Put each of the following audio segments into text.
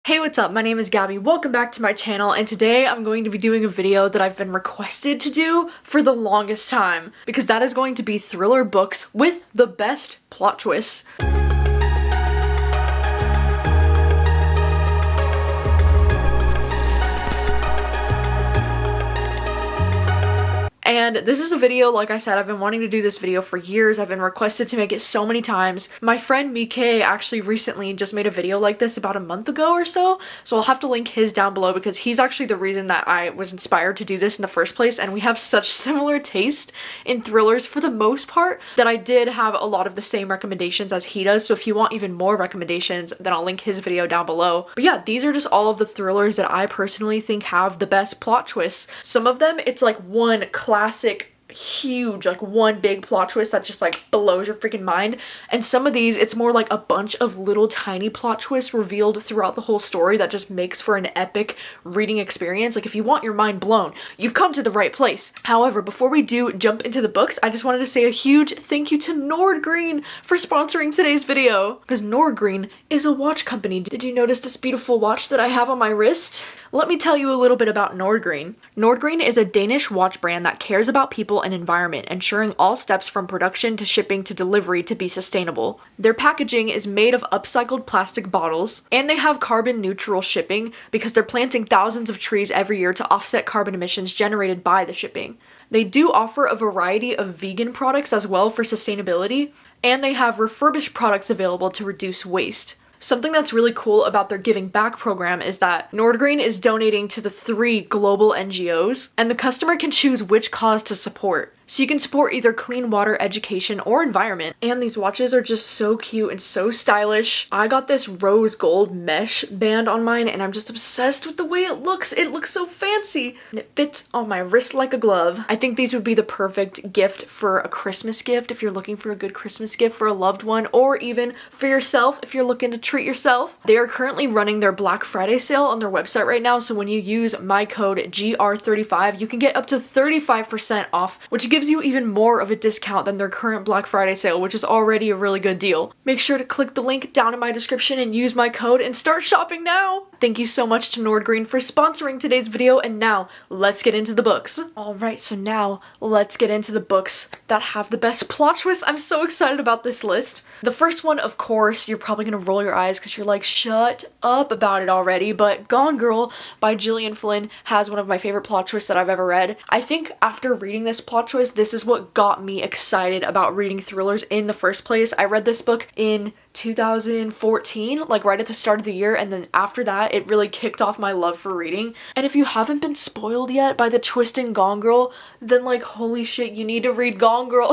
Hey, what's up? My name is Gabby. Welcome back to my channel, and today I'm going to be doing a video that I've been requested to do for the longest time, because that is going to be thriller books with the best plot twists. And this is a video, like I said, I've been wanting to do this video for years. I've been requested to make it so many times. My friend Mike actually recently just made a video like this about a month ago or so I'll have to link his down below because he's actually the reason that I was inspired to do this in the first place, and we have such similar taste in thrillers for the most part that I did have a lot of the same recommendations as he does, so if you want even more recommendations, then I'll link his video down below. But yeah, these are just all of the thrillers that I personally think have the best plot twists. Some of them, it's like one classic huge, like one big plot twist that just like blows your freaking mind, and some of these it's more like a bunch of little tiny plot twists revealed throughout the whole story that just makes for an epic reading experience. Like if you want your mind blown, you've come to the right place. However, before we do jump into the books, I just wanted to say a huge thank you to Nordgreen for sponsoring today's video, because Nordgreen is a watch company. Did you notice this beautiful watch that I have on my wrist? Let me tell you a little bit about Nordgreen. Nordgreen is a Danish watch brand that cares about people and environment, ensuring all steps from production to shipping to delivery to be sustainable. Their packaging is made of upcycled plastic bottles, and they have carbon neutral shipping because they're planting thousands of trees every year to offset carbon emissions generated by the shipping. They do offer a variety of vegan products as well for sustainability, and they have refurbished products available to reduce waste. Something that's really cool about their Giving Back program is that Nordgreen is donating to the 3 global NGOs, and the customer can choose which cause to support. So you can support either clean water, education, or environment. And these watches are just so cute and so stylish. I got this rose gold mesh band on mine, and I'm just obsessed with the way it looks. It looks so fancy, and it fits on my wrist like a glove. I think these would be the perfect gift for a Christmas gift if you're looking for a good Christmas gift for a loved one, or even for yourself if you're looking to treat yourself. They are currently running their Black Friday sale on their website right now, so when you use my code GR35, you can get up to 35% off, which gives you even more of a discount than their current Black Friday sale, which is already a really good deal. Make sure to click the link down in my description and use my code and start shopping now! Thank you so much to Nordgreen for sponsoring today's video, and now let's get into the books. Alright, so now let's get into the books that have the best plot twists. I'm so excited about this list. The first one, of course, you're probably gonna roll your eyes because you're like, shut up about it already, but Gone Girl by Gillian Flynn has one of my favorite plot twists that I've ever read. I think after reading this plot twist, this is what got me excited about reading thrillers in the first place. I read this book in 2014, like right at the start of the year, and then after that it really kicked off my love for reading. And if you haven't been spoiled yet by the twist in Gone Girl, then like holy shit, you need to read Gone Girl.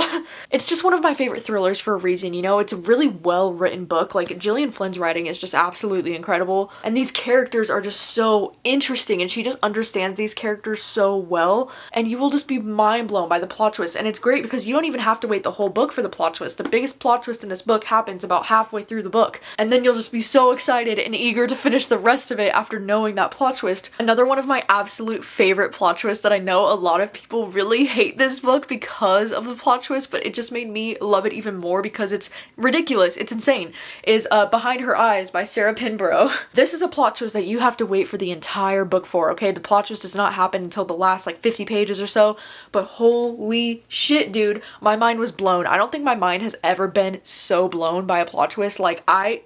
It's just one of my favorite thrillers for a reason, you know? It's a really well written book. Like Gillian Flynn's writing is just absolutely incredible, and these characters are just so interesting, and she just understands these characters so well, and you will just be mind blown by the plot twist. And it's great because you don't even have to wait the whole book for the plot twist. The biggest plot twist in this book happens about halfway through the book, and then you'll just be so excited and eager to finish the rest of it after knowing that plot twist. Another one of my absolute favorite plot twists that I know a lot of people really hate this book because of the plot twist, but it just made me love it even more because it's ridiculous, it's insane, is Behind Her Eyes by Sarah Pinborough. This is a plot twist that you have to wait for the entire book for, okay? The plot twist does not happen until the last like 50 pages or so, but holy shit, dude, my mind was blown. I don't think my mind has ever been so blown by a plot twist. Like I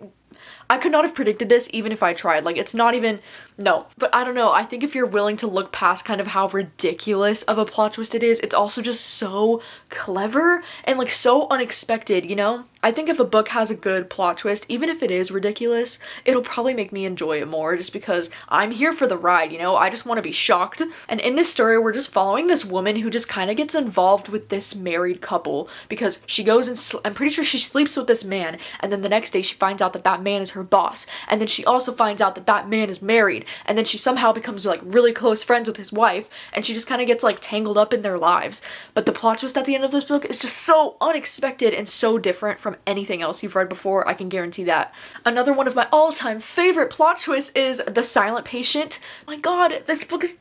could not have predicted this even if I tried. Like it's not even, no. But I don't know, I think if you're willing to look past kind of how ridiculous of a plot twist it is, it's also just so clever and like so unexpected, you know? I think if a book has a good plot twist, even if it is ridiculous, it'll probably make me enjoy it more just because I'm here for the ride, you know? I just want to be shocked. And in this story, we're just following this woman who just kind of gets involved with this married couple because she goes and I'm pretty sure she sleeps with this man, and then the next day she finds out that that man is her boss, and then she also finds out that that man is married, and then she somehow becomes like really close friends with his wife, and she just kind of gets like tangled up in their lives. But the plot twist at the end of this book is just so unexpected and so different from anything else you've read before, I can guarantee that. Another one of my all-time favorite plot twists is The Silent Patient. My god, this book is...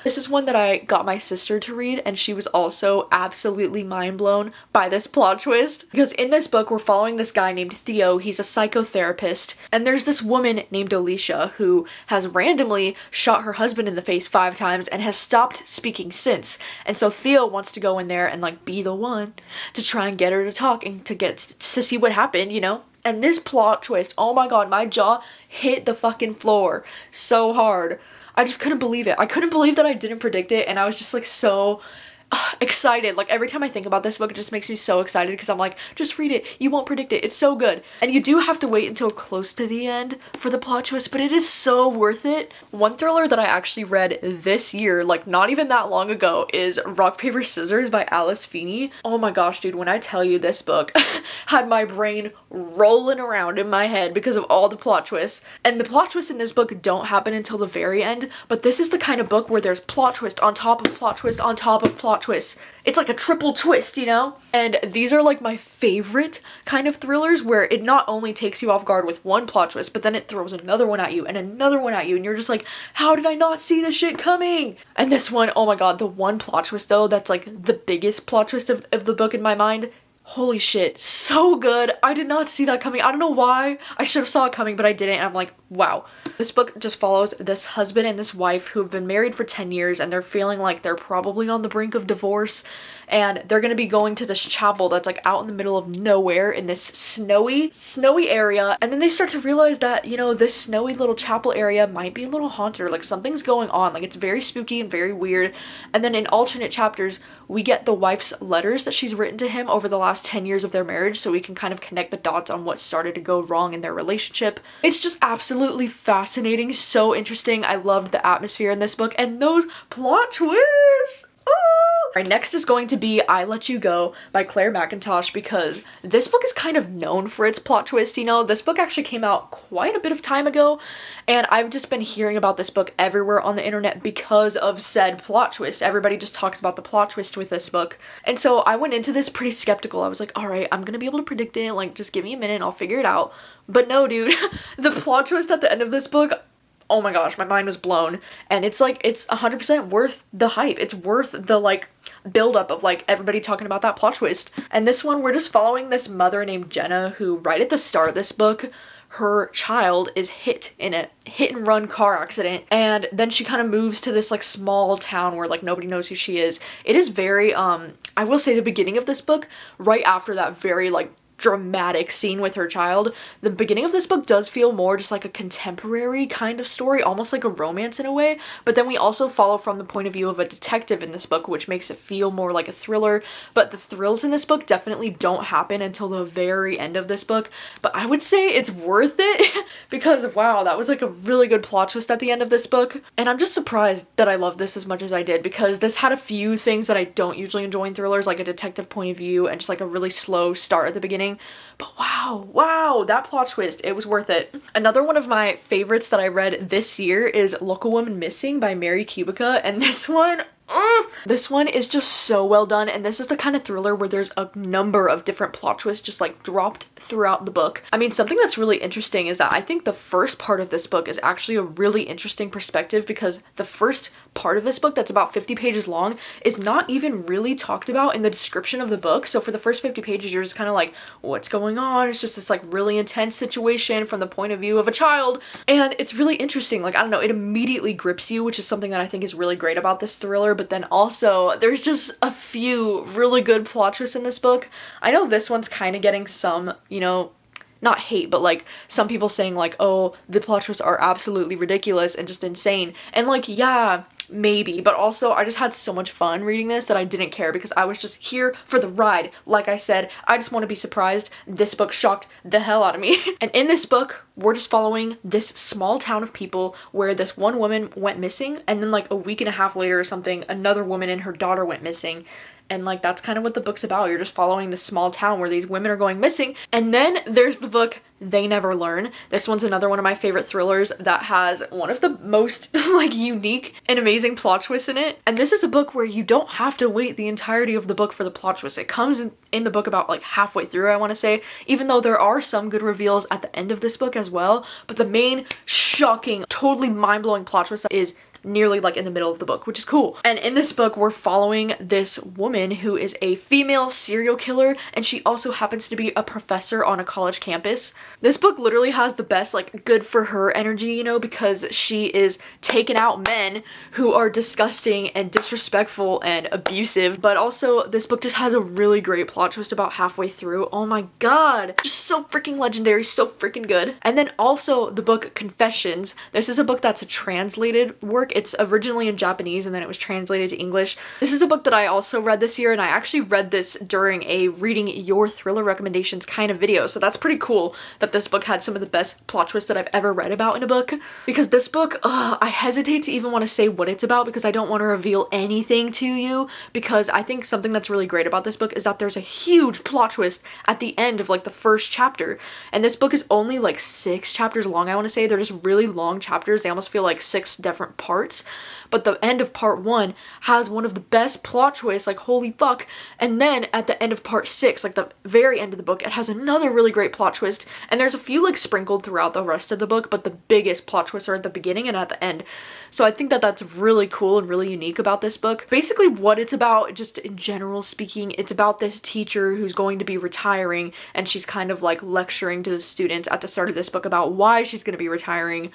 This is one that I got my sister to read, and she was also absolutely mind-blown by this plot twist. Because in this book, we're following this guy named Theo. He's a psychotherapist, and there's this woman named Alicia who has randomly shot her husband in the face 5 times and has stopped speaking since. And so Theo wants to go in there and like be the one to try and get her to talk and to see what happened, you know? And this plot twist, oh my god, my jaw hit the fucking floor so hard. I just couldn't believe it. I couldn't believe that I didn't predict it, and I was just like so excited. Like every time I think about this book, it just makes me so excited because I'm like, just read it, you won't predict it, it's so good. And you do have to wait until close to the end for the plot twist, but it is so worth it. One thriller that I actually read this year, like not even that long ago, is Rock Paper Scissors by Alice Feeney. Oh my gosh, dude, when I tell you this book had my brain rolling around in my head because of all the plot twists. And the plot twists in this book don't happen until the very end, but this is the kind of book where there's plot twist on top of plot twist on top of plot twists. It's like a triple twist, you know? And these are like my favorite kind of thrillers where it not only takes you off guard with one plot twist, but then it throws another one at you and another one at you, and you're just like, how did I not see this shit coming? And this one, oh my god, the one plot twist though, that's like the biggest plot twist of the book in my mind. Holy shit, so good. I did not see that coming. I don't know why. I should have saw it coming, but I didn't. I'm like, wow. This book just follows this husband and this wife who have been married for 10 years and they're feeling like they're probably on the brink of divorce, and they're gonna be going to this chapel that's like out in the middle of nowhere in this snowy area, and then they start to realize that, you know, this snowy little chapel area might be a little haunted, or like something's going on, like it's very spooky and very weird. And then in alternate chapters, we get the wife's letters that she's written to him over the last 10 years of their marriage, so we can kind of connect the dots on what started to go wrong in their relationship. It's just absolutely fascinating, so interesting. I loved the atmosphere in this book and those plot twists. Right, next is going to be I Let You Go by Claire McIntosh, because this book is kind of known for its plot twist, you know? This book actually came out quite a bit of time ago, and I've just been hearing about this book everywhere on the internet because of said plot twist. Everybody just talks about the plot twist with this book. And so I went into this pretty skeptical. I was like, alright, I'm gonna be able to predict it, like just give me a minute and I'll figure it out. But no, dude, the plot twist at the end of this book, oh my gosh, my mind was blown. And it's like, it's 100% worth the hype. It's worth the like buildup of like everybody talking about that plot twist. And this one, we're just following this mother named Jenna who right at the start of this book, her child is hit in a hit and run car accident, and then she kind of moves to this like small town where like nobody knows who she is. It is very I will say the beginning of this book, right after that very like dramatic scene with her child, the beginning of this book does feel more just like a contemporary kind of story, almost like a romance in a way, but then we also follow from the point of view of a detective in this book, which makes it feel more like a thriller. But the thrills in this book definitely don't happen until the very end of this book, but I would say it's worth it because wow, that was like a really good plot twist at the end of this book. And I'm just surprised that I love this as much as I did, because this had a few things that I don't usually enjoy in thrillers, like a detective point of view and just like a really slow start at the beginning. But wow, that plot twist, it was worth it. Another one of my favorites that I read this year is Local Woman Missing by Mary Kubica, and this one is just so well done, and this is the kind of thriller where there's a number of different plot twists just like dropped throughout the book. I mean, something that's really interesting is that I think the first part of this book is actually a really interesting perspective, because the first part of this book that's about 50 pages long is not even really talked about in the description of the book. So for the first 50 pages, you're just kind of like, what's going on? It's just this like really intense situation from the point of view of a child, and it's really interesting. Like, I don't know, it immediately grips you, which is something that I think is really great about this thriller. But then also there's just a few really good plot twists in this book. I know this one's kind of getting some, you know, not hate, but like some people saying like, oh, the plot twists are absolutely ridiculous and just insane. And like, yeah, maybe, but also I just had so much fun reading this that I didn't care, because I was just here for the ride. Like I said, I just want to be surprised. This book shocked the hell out of me. And in this book, we're just following this small town of people where this one woman went missing, and then like a week and a half later or something, another woman and her daughter went missing. And like that's kind of what the book's about. You're just following this small town where these women are going missing. And then there's the book They Never Learn. This one's another one of my favorite thrillers that has one of the most like unique and amazing plot twists in it. And this is a book where you don't have to wait the entirety of the book for the plot twist. It comes in the book about like halfway through, I want to say, even though there are some good reveals at the end of this book as well. But the main shocking, totally mind-blowing plot twist is nearly like in the middle of the book, which is cool. And in this book, we're following this woman who is a female serial killer, and she also happens to be a professor on a college campus. This book literally has the best like good for her energy, you know, because she is taking out men who are disgusting and disrespectful and abusive. But also this book just has a really great plot twist about halfway through. Oh my god, just so freaking legendary, so freaking good. And then also the book Confessions. This is a book that's a translated work. It's originally in Japanese and then it was translated to English. This is a book that I also read this year, and I actually read this during a reading your thriller recommendations kind of video. So that's pretty cool that this book had some of the best plot twists that I've ever read about in a book. Because this book, I hesitate to even want to say what it's about because I don't want to reveal anything to you, because I think something that's really great about this book is that there's a huge plot twist at the end of like the first chapter. And this book is only like 6 chapters long, I want to say. They're just really long chapters. They almost feel like 6 different parts. But the end of part 1 has one of the best plot twists, like holy fuck. And then at the end of part 6, like the very end of the book, it has another really great plot twist. And there's a few like sprinkled throughout the rest of the book, but the biggest plot twists are at the beginning and at the end. So I think that that's really cool and really unique about this book. Basically what it's about, just in general speaking, it's about this teacher who's going to be retiring, and she's kind of like lecturing to the students at the start of this book about why she's going to be retiring.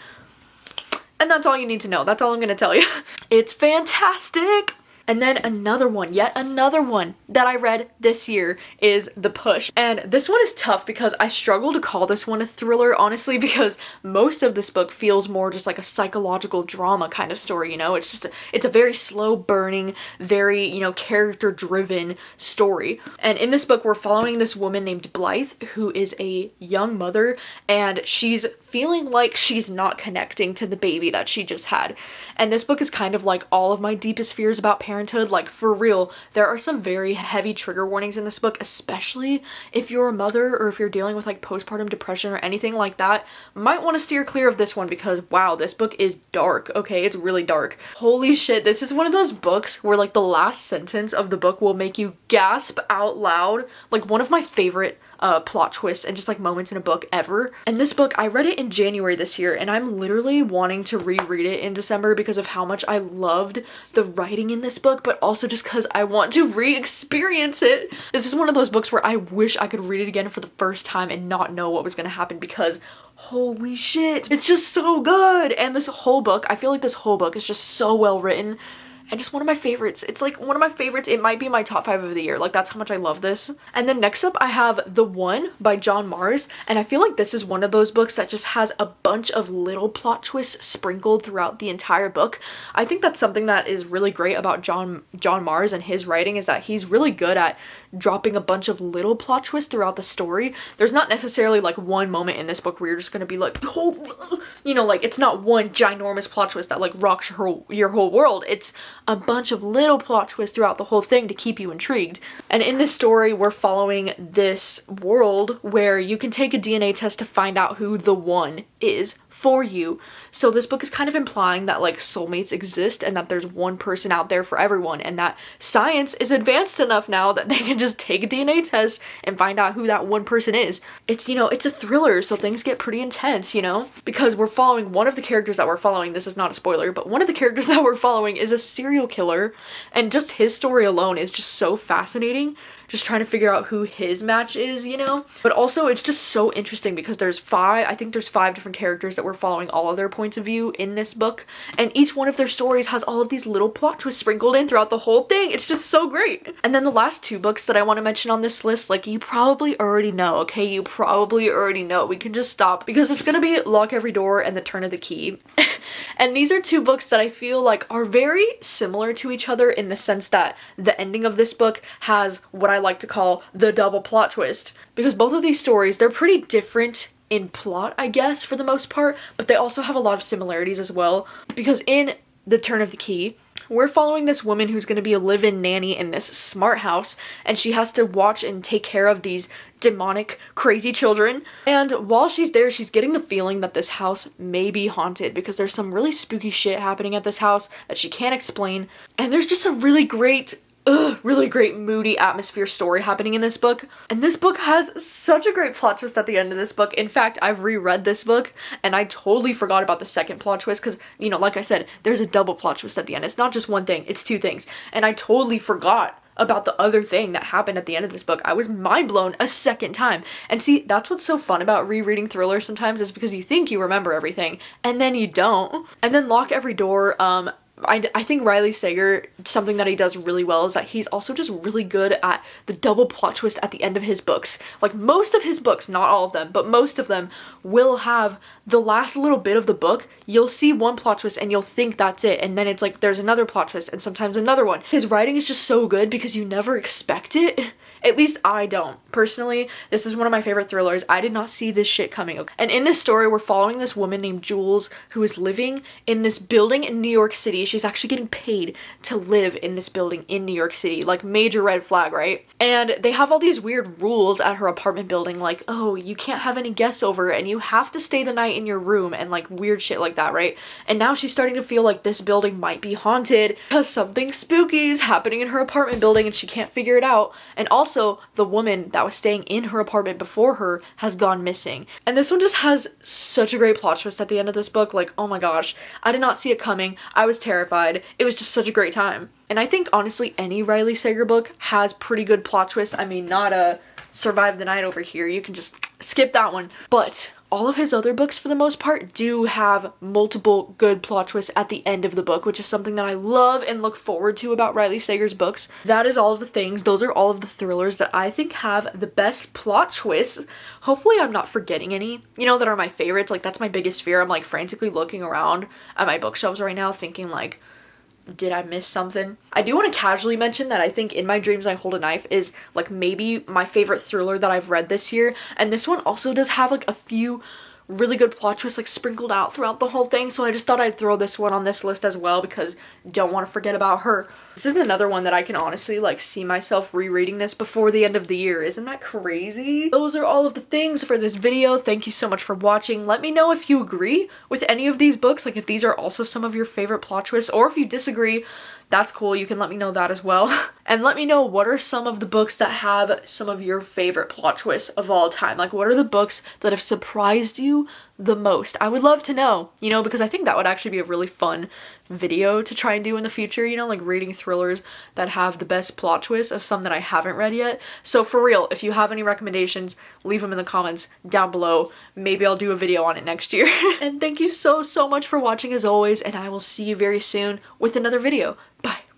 And that's all you need to know. That's all I'm gonna tell you. It's fantastic! And then another one, yet another one that I read this year is The Push. And this one is tough because I struggle to call this one a thriller, honestly, because most of this book feels more just like a psychological drama kind of story, you know? It's a very slow burning, very, you know, character driven story. And in this book, we're following this woman named Blythe, who is a young mother, and she's feeling like she's not connecting to the baby that she just had. And this book is kind of like all of my deepest fears about parenthood. Like, for real, there are some very heavy trigger warnings in this book, especially if you're a mother or if you're dealing with like postpartum depression or anything like that. Might want to steer clear of this one because wow, this book is dark. Okay, it's really dark. Holy shit, this is one of those books where like the last sentence of the book will make you gasp out loud. Like one of my favorite plot twists and just like moments in a book ever. And this book, I read it in January this year, and I'm literally wanting to reread it in December because of how much I loved the writing in this book, but also just because I want to re-experience it. This is one of those books where I wish I could read it again for the first time and not know what was going to happen, because holy shit, it's just so good. And this whole book, I feel like this whole book is just so well written. And just one of my favorites. It's like one of my favorites. It might be my top 5 of the year. Like, that's how much I love this. And then next up I have The One by John Mars. And I feel like this is one of those books that just has a bunch of little plot twists sprinkled throughout the entire book. I think that's something that is really great about John Mars and his writing, is that he's really good at dropping a bunch of little plot twists throughout the story. There's not necessarily like one moment in this book where you're just gonna be like, oh, you know, like it's not one ginormous plot twist that like rocks your whole world. It's a bunch of little plot twists throughout the whole thing to keep you intrigued. And in this story, we're following this world where you can take a DNA test to find out who the one is for you. So this book is kind of implying that like soulmates exist and that there's one person out there for everyone, and that science is advanced enough now that they can just take a DNA test and find out who that one person is. It's, you know, it's a thriller, so things get pretty intense, you know, because we're following one of the characters that we're following. This is not a spoiler, but one of the characters that we're following is a serial killer, and just his story alone is just so fascinating, just trying to figure out who his match is, you know? But also it's just so interesting because there's 5 different characters that we're following, all of their points of view in this book, and each one of their stories has all of these little plot twists sprinkled in throughout the whole thing. It's just so great. And then the last 2 books that I want to mention on this list, like you probably already know, okay? You probably already know. We can just stop because it's gonna be Lock Every Door and The Turn of the Key. And these are 2 books that I feel like are very similar to each other in the sense that the ending of this book has what I like to call the double plot twist, because both of these stories, they're pretty different in plot, I guess, for the most part, but they also have a lot of similarities as well, because in The Turn of the Key. We're following this woman who's going to be a live-in nanny in this smart house, and she has to watch and take care of these demonic, crazy children. And while she's there, she's getting the feeling that this house may be haunted because there's some really spooky shit happening at this house that she can't explain. And there's just a really great moody atmosphere story happening in this book. And this book has such a great plot twist at the end of this book. In fact, I've reread this book and I totally forgot about the second plot twist because, you know, like I said, there's a double plot twist at the end. It's not just one thing, it's two things. And I totally forgot about the other thing that happened at the end of this book. I was mind blown a second time. And see, that's what's so fun about rereading thrillers sometimes, is because you think you remember everything and then you don't. And then Lock Every Door, I think Riley Sager, something that he does really well is that he's also just really good at the double plot twist at the end of his books. Like, most of his books, not all of them, but most of them will have the last little bit of the book. You'll see one plot twist and you'll think that's it, and then it's like there's another plot twist and sometimes another one. His writing is just so good because you never expect it. At least I don't. Personally, this is one of my favorite thrillers. I did not see this shit coming. And in this story, we're following this woman named Jules who is living in this building in New York City. She's actually getting paid to live in this building in New York City. Like, major red flag, right? And they have all these weird rules at her apartment building, like, oh, you can't have any guests over and you have to stay the night in your room and like weird shit like that, right? And now she's starting to feel like this building might be haunted because something spooky is happening in her apartment building and she can't figure it out. And also, the woman that was staying in her apartment before her has gone missing. And this one just has such a great plot twist at the end of this book. Like, oh my gosh, I did not see it coming. I was terrified. It was just such a great time. And I think, honestly, any Riley Sager book has pretty good plot twists. I mean, not a Survive the Night over here. You can just skip that one. But all of his other books, for the most part, do have multiple good plot twists at the end of the book, which is something that I love and look forward to about Riley Sager's books. That is all of the things. Those are all of the thrillers that I think have the best plot twists. Hopefully I'm not forgetting any, you know, that are my favorites. Like, that's my biggest fear. I'm like frantically looking around at my bookshelves right now thinking like, did I miss something? I do want to casually mention that I think In My Dreams I Hold a Knife is like maybe my favorite thriller that I've read this year, and this one also does have like a few really good plot twists like sprinkled out throughout the whole thing, so I just thought I'd throw this one on this list as well because don't want to forget about her. This is another one that I can honestly like see myself rereading this before the end of the year. Isn't that crazy? Those are all of the things for this video. Thank you so much for watching. Let me know if you agree with any of these books, like if these are also some of your favorite plot twists, or if you disagree. That's cool, you can let me know that as well. And let me know what are some of the books that have some of your favorite plot twists of all time. Like, what are the books that have surprised you the most? I would love to know, you know, because I think that would actually be a really fun video to try and do in the future, you know, like reading thrillers that have the best plot twists of some that I haven't read yet. So for real, if you have any recommendations, leave them in the comments down below. Maybe I'll do a video on it next year. And thank you so much for watching as always, and I will see you very soon with another video. Bye.